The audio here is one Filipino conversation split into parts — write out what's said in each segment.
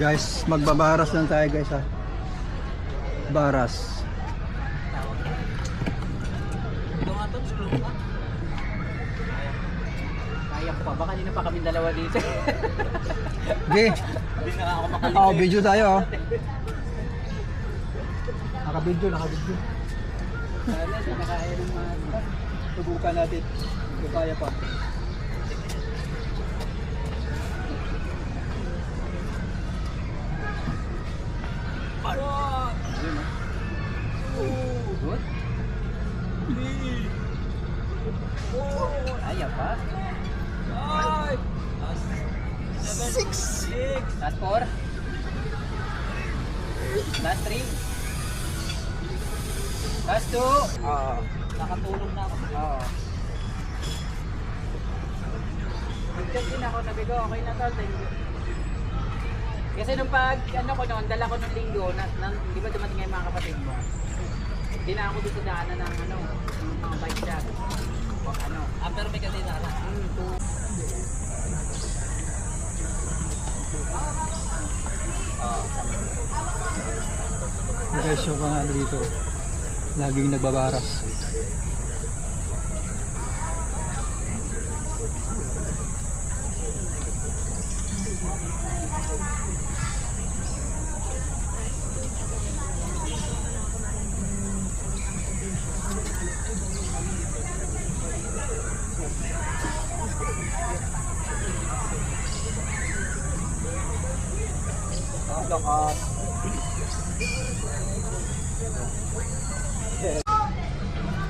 Guys, magbabaras lang tayo guys ha. Baras. Ito nga to, slow ka. Kaya ko pa ba? Kanina pa kami dalawa dito. Okay. Hindi na nga ako makalipin. Oh, video tayo oh. Naka-video. Sana, di na kaya ng mga... Subukan natin. Hindi kaya pa. Ayun, good. Kaya pa. 6. Last 4. Last 3. Last 2. Nakatulog na ako. Nag-chat din ako, sabi ko, okay na tol, thank you. Kasi nung pag, dala ko ng linggo, di ba dumating nga yung mga kapatid mo? Hindi na ako dito sa daanan ng mga bike shop. Pero may kanina ka na. Guys, yung mga dito. Laging nagbabaras. Lakas.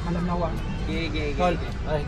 Alam na wa. Gigi. Tol. Ay,